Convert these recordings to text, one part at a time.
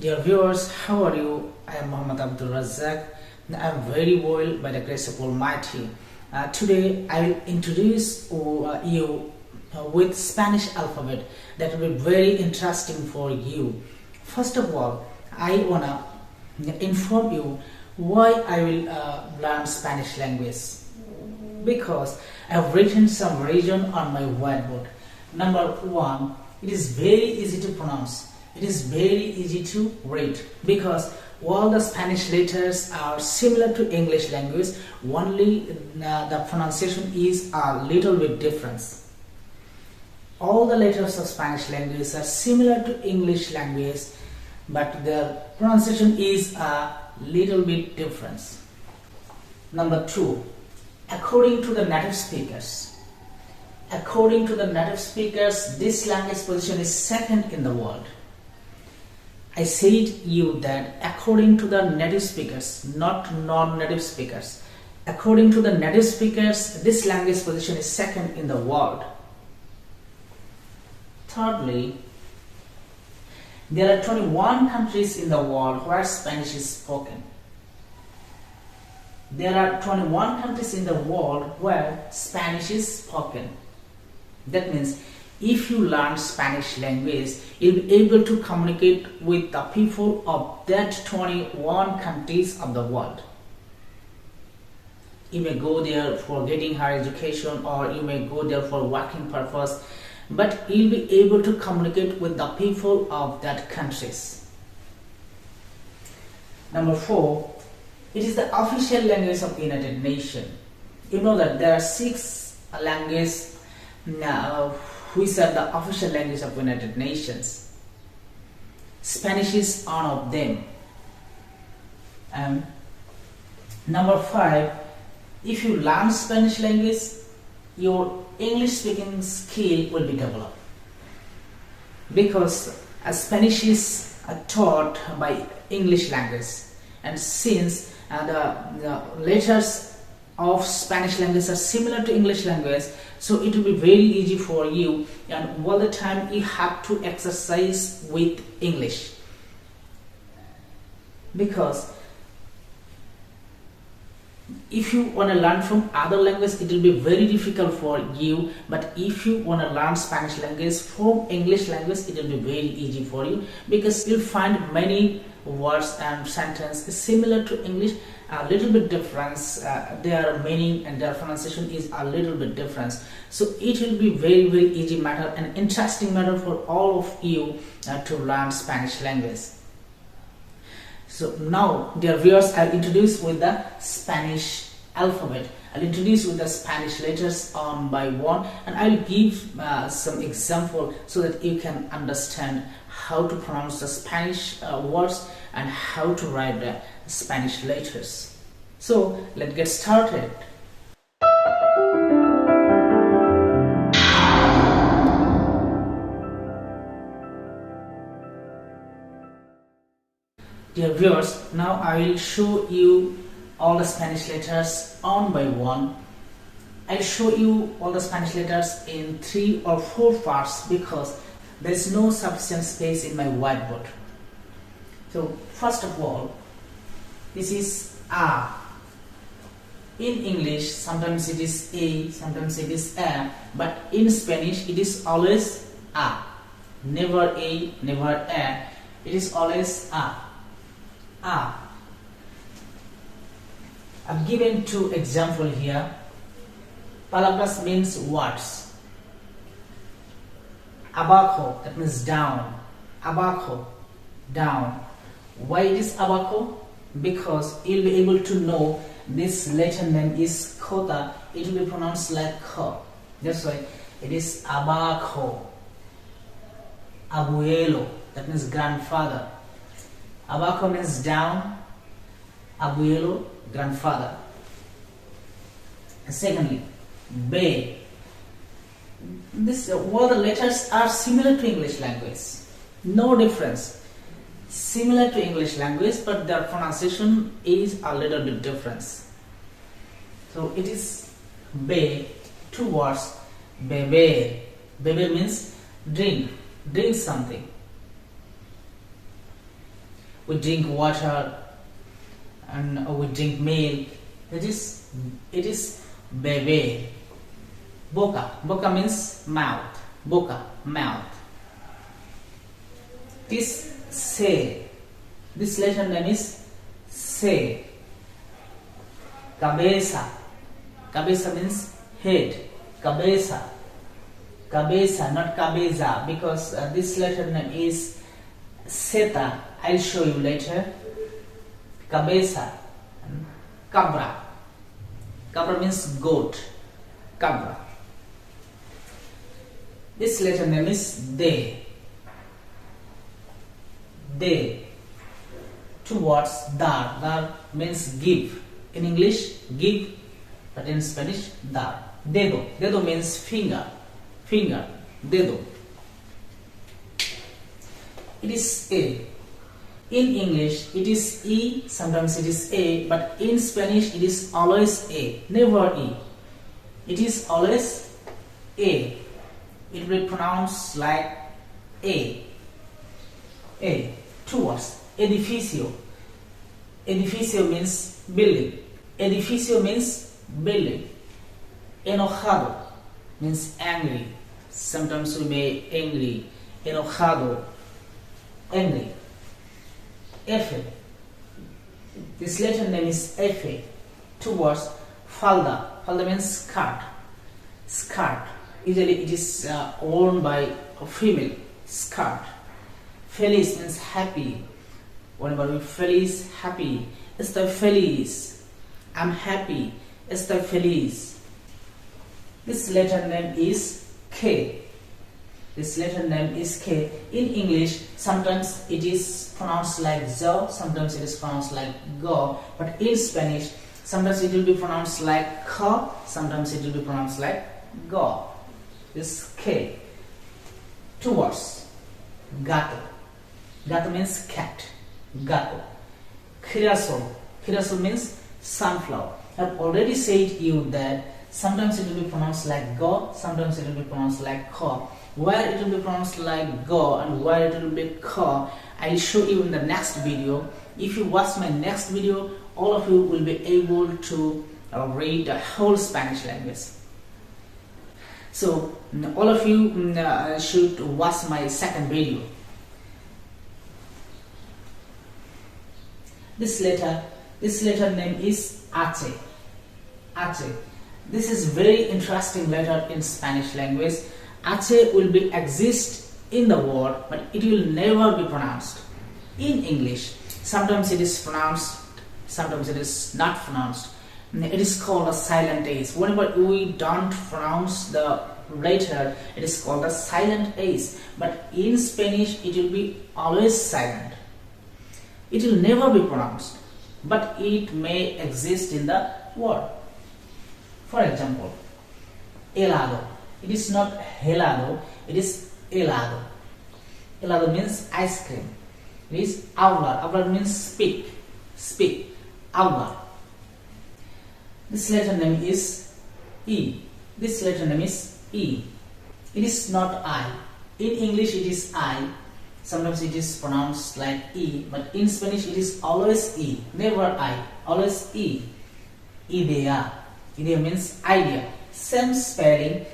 Dear viewers, how are you? I am Muhammad Abdul Razak. I am very well by the grace of Almighty. Today I will introduce you with Spanish alphabet that will be very interesting for you. First of all, I wanna inform you why I will learn Spanish language, because I have written some region on my whiteboard. Number one, it is very easy to pronounce. It is very easy to read because all the Spanish letters are similar to English language, only the pronunciation is a little bit different. All the letters of Spanish language are similar to English language, but their pronunciation is a little bit different. Number two, according to the native speakers, this language position is second in the world. I said you that according to the native speakers, not non-native speakers. According to the native speakers, this language position is second in the world. Thirdly, there are 21 countries in the world where Spanish is spoken. There are 21 countries in the world where Spanish is spoken. That means if you learn Spanish language, you'll be able to communicate with the people of that 21 countries of the world. You may go there for getting higher education, or you may go there for working purpose, but you'll be able to communicate with the people of that countries. Number four, it is the official language of the United Nations. You know that there are 6 languages now which are the official language of United Nations. Spanish is one of them. Number 5, if you learn Spanish language, your English speaking skill will be developed, because Spanish is taught by English language, and since the letters of Spanish language are similar to English language, so it will be very easy for you, and all the time you have to exercise with English, because if you want to learn from other language, it will be very difficult for you, but if you want to learn Spanish language from English language, it will be very easy for you, because you'll find many words and sentences similar to English, a little bit different, their meaning and their pronunciation is a little bit different. So it will be very easy matter and interesting matter for all of you to learn Spanish language. So now, dear viewers, I'll introduce with the Spanish alphabet. I'll introduce with the Spanish letters one by one, and I'll give some example so that you can understand how to pronounce the Spanish words and how to write the Spanish letters. So let's get started. Dear viewers, now I will show you all the Spanish letters one by one. I'll show you all the Spanish letters in 3 or 4 parts because there is no sufficient space in my whiteboard. So first of all, this is A. In English, sometimes it is A, sometimes it is A, but in Spanish it is always A. Never A, never A. It is always A. A. I've given 2 examples here. Palabras means words. Abajo, that means down. Abajo, down. Why it is abajo? Because you'll be able to know this letter name is Kota. It will be pronounced like Ko. That's why it is abajo. Abuelo, that means grandfather. Abajo means down. Abuelo, grandfather. And secondly, Be. All the letters are similar to English language. No difference. Similar to English language, but their pronunciation is a little bit different. So it is Be, 2 words. Bebe. Bebe means drink. Drink something. we drink water and we drink milk. It is bebe. Boca. Boca means mouth. Boca, mouth. This se. This letter name is se. Cabeza. Cabeza means head. Cabeza. Cabeza, not cabeza, because this letter name is seta. I'll show you later. Cabeza. Cabra. Cabra means goat. Cabra. This letter name is de. De. Two words, dar. Dar means give. In English, give, but in Spanish, dar. Dedo. Dedo means finger. Finger. Dedo. It is a. In English, it is e, sometimes it is a, but in Spanish, it is always a, never e. It is always a. It will be pronounced like a. A. Two words. Edificio. Edificio means building. Edificio means building. Enojado means angry. Sometimes we may angry. Enojado. Angry. F. This letter name is F. Two words. Falda. Falda means skirt. Skirt. Usually it is worn by a female. Skirt. Feliz means happy. Whenever we feliz, happy. Estoy feliz. I'm happy. Estoy feliz. This letter name is K. This letter name is K. In English, sometimes it is pronounced like zo, sometimes it is pronounced like go. But in Spanish, sometimes it will be pronounced like ka, sometimes it will be pronounced like go. This K. Two words. Gato. Gato means cat. Gato. Girasol. Girasol means sunflower. I've already said you that sometimes it will be pronounced like go, sometimes it will be pronounced like ka. Where it will be pronounced like go and where it will be ka, I'll show you in the next video. If you watch my next video, all of you will be able to read the whole Spanish language. So all of you should watch my second video. This letter name is H. H. This is very interesting letter in Spanish language. H will be exist in the word, but it will never be pronounced. In English, sometimes it is pronounced, sometimes it is not pronounced. It is called a silent H. Whenever we don't pronounce the letter, it is called a silent H. But in Spanish, it will be always silent. It will never be pronounced, but it may exist in the word. For example, helado. It is not helado, it is helado. Helado means ice cream. It is hablar. Hablar means speak. Speak. Hablar. This letter name is E. This letter name is E. It is not I. In English it is I. Sometimes it is pronounced like E, but in Spanish it is always E, never I, always E. Idea. Idea means idea. Same spelling.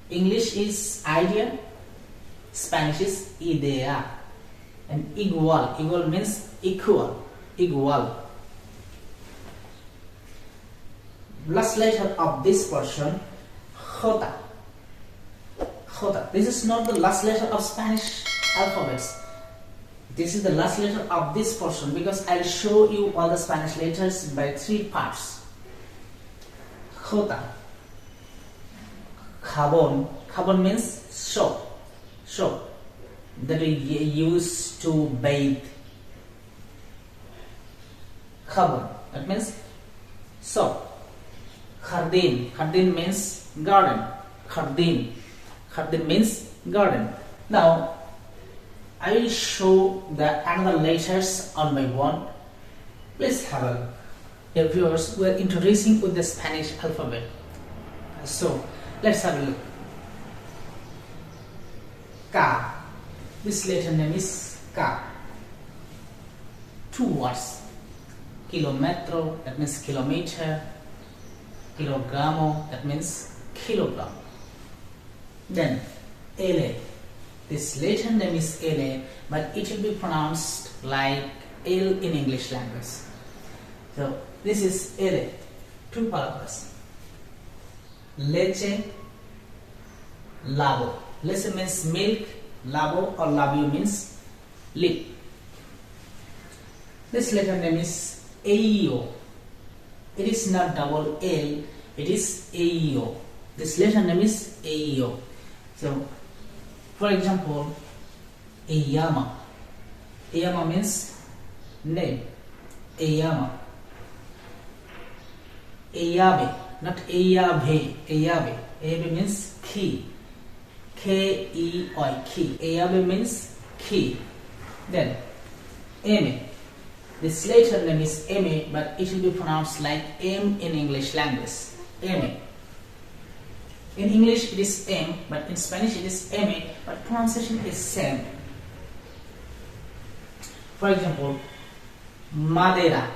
English is idea, Spanish is idea. And igual. Igual means equal. Igual. Last letter of this portion, J. J. This is not the last letter of Spanish alphabets. This is the last letter of this portion because I'll show you all the Spanish letters by three parts. J. Jabón. Jabón means soap. Soap that we use to bathe. Jabón. That means soap. Jardín. Jardín means garden. Jardín. Jardín means garden. Now I will show the another letters on by one. Please have a look. Dear viewers, we are introducing with the Spanish alphabet. So let's have a look. K. This letter name is K. two words. Kilometro, that means kilometer. Kilogramo, that means kilogram. Then LA. This letter name is LA, but it will be pronounced like L in English language. So this is LA. Two purpose. Leche, labo. Leche means milk, labo or labio means lip. This letter name is AEO. It is not double L, it is AEO. This letter name is AEO. So, for example, Eyama. Eyama means name. Eyama. Eyabe, not Eyabe. Eyabe. Eyabe means key. K-E-Y, key. Eyabe means key. Then, Eme. This letter name is Eme, but it will be pronounced like M in English language. Eme. In English it is M, but in Spanish it is Eme, but pronunciation is same. For example, Madera.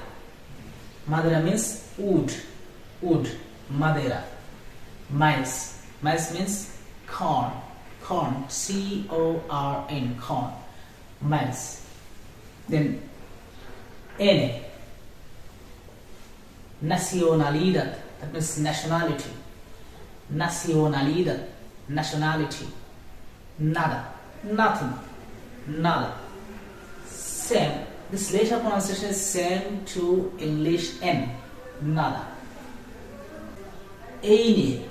Madera means wood. Wood. Madera. Maize. Maize means corn. Corn. C-O-R-N. Corn. Maize. Then N. Nacionalidad. That means nationality. Nacionalidad. Nationality. Nada. Nothing. Nada. Same. This later pronunciation is same to English N. Nada. Eine.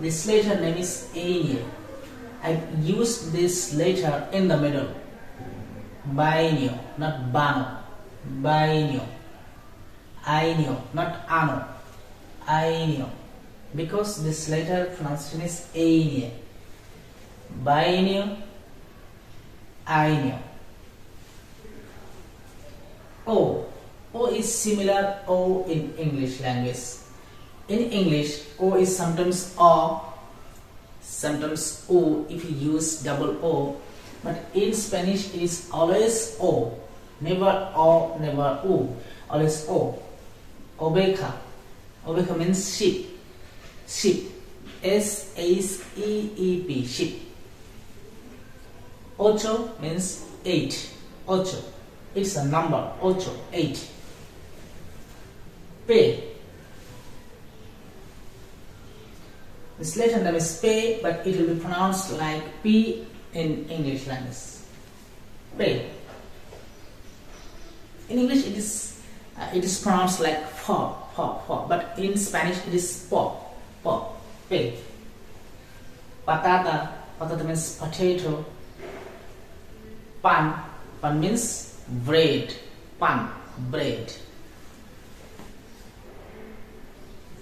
This letter name is Eine. I used this letter in the middle. Bainio, not Bano. Bainio. Ainio, not Ano. Ainio. Because this letter pronunciation is Eine. Bainio. Ainio. O. O is similar O in English language. In English, O is sometimes O, sometimes O if you use double O. But in Spanish it is always O. Never O, never O. Always O. Oveja. Oveja means sheep. Sheep. S-H-E-E-P. Sheep. Ocho means 8. Ocho. It's a number. Ocho. 8. Pe. This letter name is Pe, but it will be pronounced like P in English language. Pe. In English it is pronounced like fa, but in Spanish it is po, pe. Patata, patata means potato. Pan, pan means bread, pan, bread.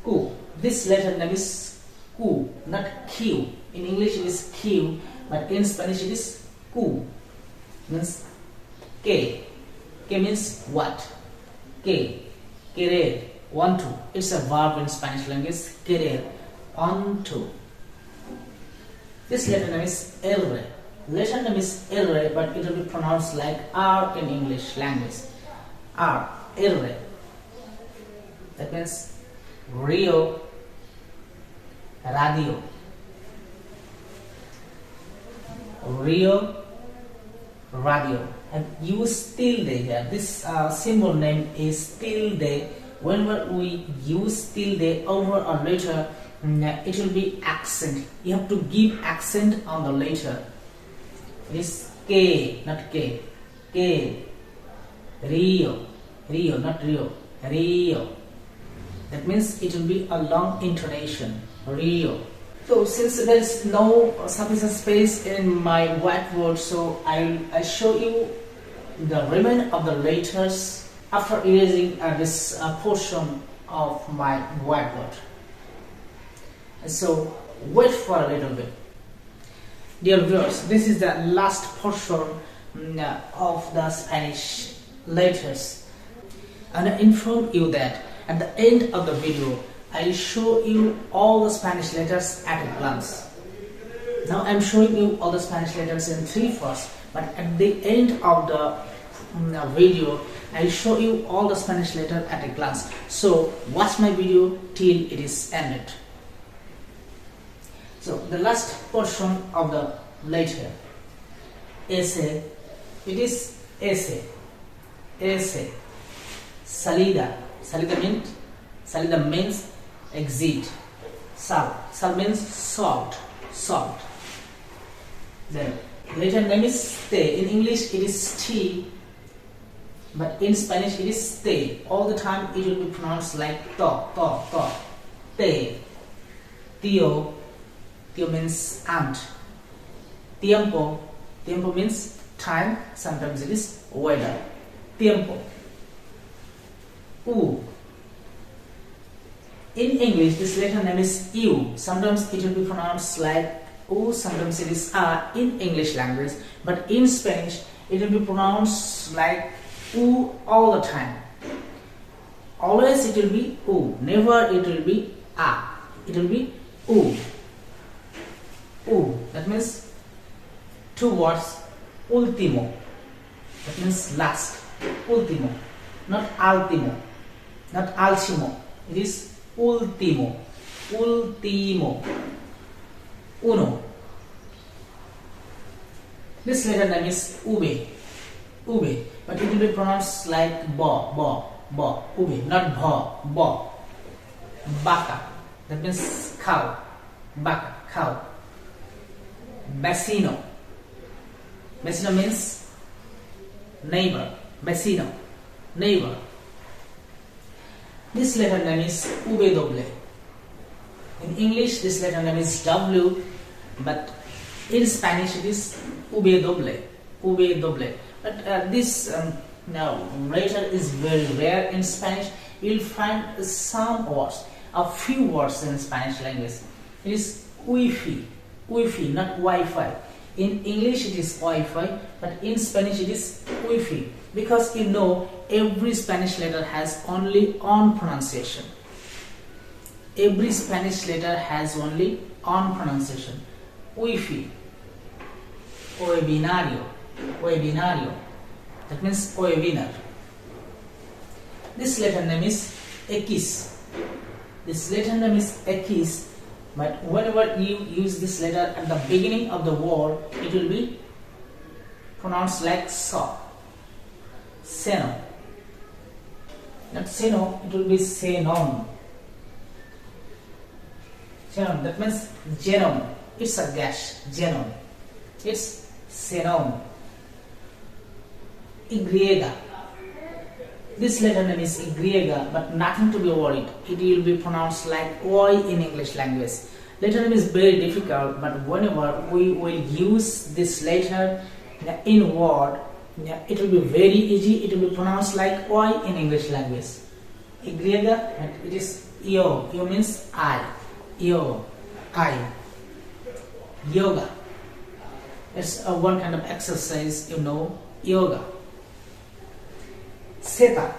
Ku, this letter name is Ku, not Q. In English it is Q, but in Spanish it is Ku, means K. K means what? K. Querer. Want to. It's a verb in Spanish language. Querer. Want to. This letter name is R. Letter name is R, but it will be pronounced like R in English language. R. R. That means Rio. Radio. Rio. Radio. And use tilde here. This symbol name is tilde. Whenever we use tilde over a letter, it will be accent. You have to give accent on the letter. It is K, not K. K. Rio. Rio, not Rio. Rio. That means it will be a long intonation. Rio. So since there is no sufficient space in my whiteboard, so I show you the remainder of the letters after erasing this portion of my whiteboard. So wait for a little bit. Dear viewers, this is the last portion of the Spanish letters, and I inform you that at the end of the video I show you all the Spanish letters at a glance. Now I am showing you all the Spanish letters in 3 first, but at the end of the video, I'll show you all the Spanish letter at a glance. So watch my video till it is ended. So the last portion of the letter, ese, it is ese, ese. Salida, salida means exit. Sal means salt, salt. Then letter name is te. In English it is T, but in Spanish it is te. All the time it will be pronounced like to. Te. Tío, tío means aunt. Tiempo, tiempo means time. Sometimes it is weather. Tiempo. U. In English, this letter name is U. Sometimes it will be pronounced like U, sometimes it is A in English language, but in Spanish it will be pronounced like U all the time. Always it will be U, never it will be A. It will be U. U. That means two words, último. That means last. Último. Not último. Not último. It is último. Último. Uno. This letter name is ube. Ube. But it will be pronounced like bo. Ube. Not bo. Vaca. That means cow. Vaca. Cow. Vecino. Vecino means neighbor. Vecino. Neighbor. This letter name is W. In English, this letter name is W, but in Spanish it is W. But this letter is very rare in Spanish. You will find some words, a few words in Spanish language. It is Wi-Fi, not Wi-Fi. In English it is Wi-Fi, but in Spanish it is Wi-Fi. Because every Spanish letter has only on pronunciation. Every Spanish letter has only on pronunciation. Wi-Fi. Webinario. That means webinar. This letter name is X. This letter name is X, but whenever you use this letter at the beginning of the word, it will be pronounced like so. Seno. Not seno, it will be senon. Genome, that means genome. It's a gas. Genome. It's senon. Y. This letter name is Y, but nothing to be worried. It will be pronounced like Y in English language. Letter name is very difficult, but whenever we will use this letter in word, it will be very easy. It will be pronounced like Y in English language. Y, and it is yo. Yo means I. Yo, I. Yoga. It's one kind of exercise, yoga. Zeta.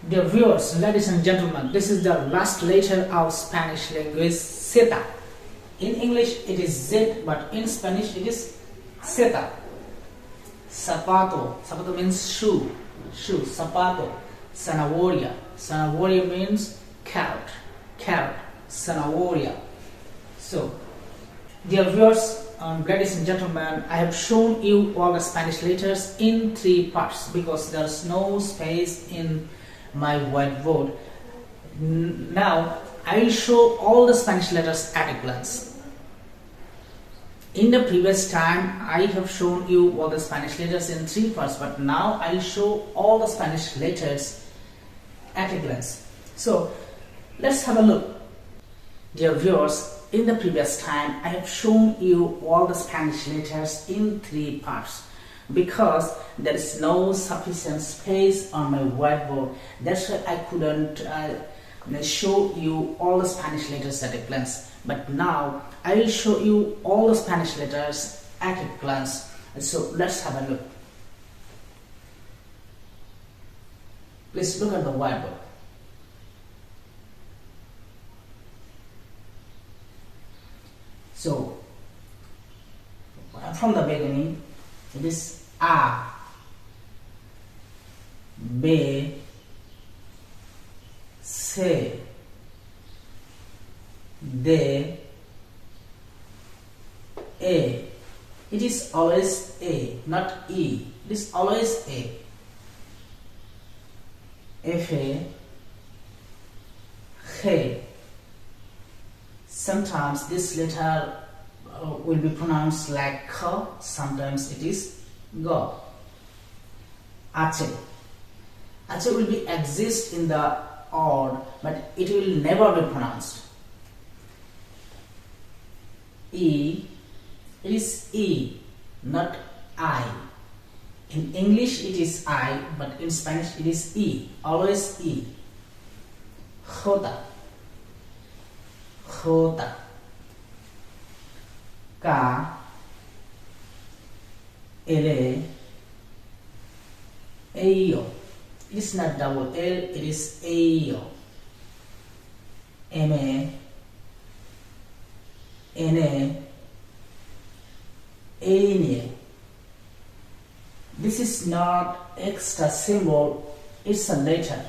Dear viewers, ladies and gentlemen, this is the last letter of Spanish language, Zeta. In English it is Z, but in Spanish it is Zeta. Zapato. Zapato means shoe. Zapato. Zanahoria. Zanahoria means carrot. Zanahoria. So, dear viewers, ladies and gentlemen, I have shown you all the Spanish letters in 3 parts because there is no space in my whiteboard. Now, I will show all the Spanish letters at a glance. In the previous time, I have shown you all the Spanish letters in 3 parts, but now I will show all the Spanish letters at a glance. So, let's have a look. Dear viewers, in the previous time, I have shown you all the Spanish letters in 3 parts because there is no sufficient space on my whiteboard. That's why I couldn't show you all the Spanish letters at a glance. But now I will show you all the Spanish letters at a glance. So let's have a look. Please look at the whiteboard. So from the beginning, it is A, B, C, D, A. It is always A, not E. It is always A. F, A, H. Sometimes this letter will be pronounced like K, sometimes it is G. H. H will be exist in the odd, but it will never be pronounced. E, it is E, not I. In English it is I, but in Spanish it is E, always E. J, J, K, L, A, it is not double L, it is A, M, A, N, A, A. This is not extra symbol, it's a letter.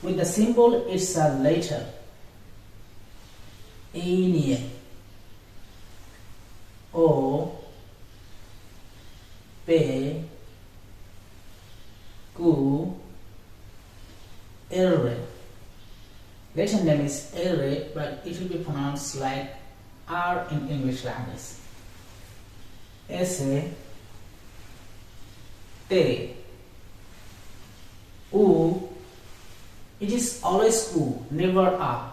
With the symbol, it's a letter. A, O, P, Q, R. Letter name is R, but it will be pronounced like R in English language. S, T, U. It is always U, never A.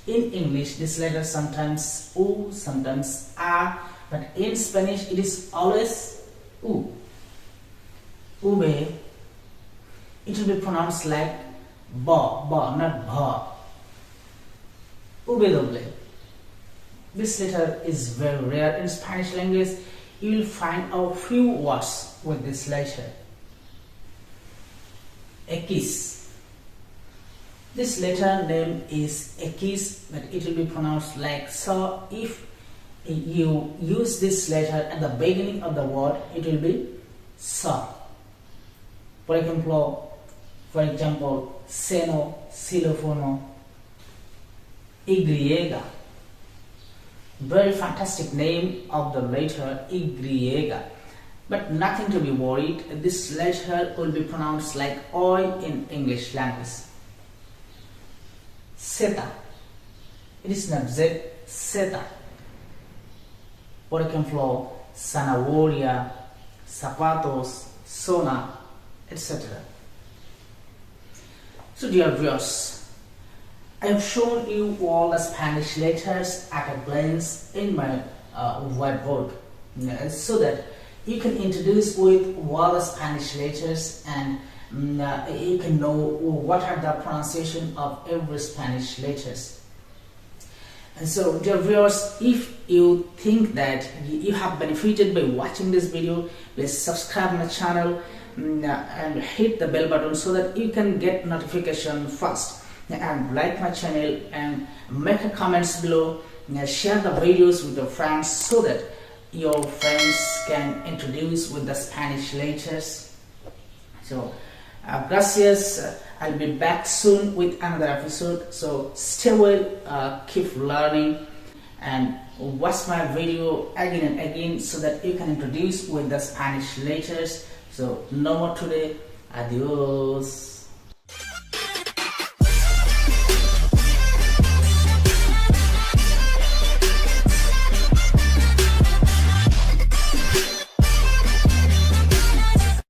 In English, this letter sometimes U, sometimes A, but in Spanish it is always U. Ube, it will be pronounced like ba, not bha. Ube doble. This letter is very rare in Spanish language. You will find a few words with this letter. X. This letter name is X, but it will be pronounced like so. If you use this letter at the beginning of the word, it will be so. For example, seno, xylophone, Y. Very fantastic name of the letter Y. But nothing to be worried, this letter will be pronounced like Oi in English language. Zeta. It is not Z, Zeta. Por ejemplo, zanahoria, zapatos, zona, etc. So dear viewers, I have shown you all the Spanish letters at a glance in my whiteboard, so that you can introduce with all the Spanish letters and you can know what are the pronunciation of every Spanish letters. And so dear viewers, if you think that you have benefited by watching this video, please subscribe my channel and hit the bell button so that you can get notification first, and like my channel and make a comments below, share the videos with your friends so that your friends can introduce with the Spanish letters. So gracias. I'll be back soon with another episode, so stay well, keep learning and watch my video again and again so that you can introduce with the Spanish letters. So no more today. Adios.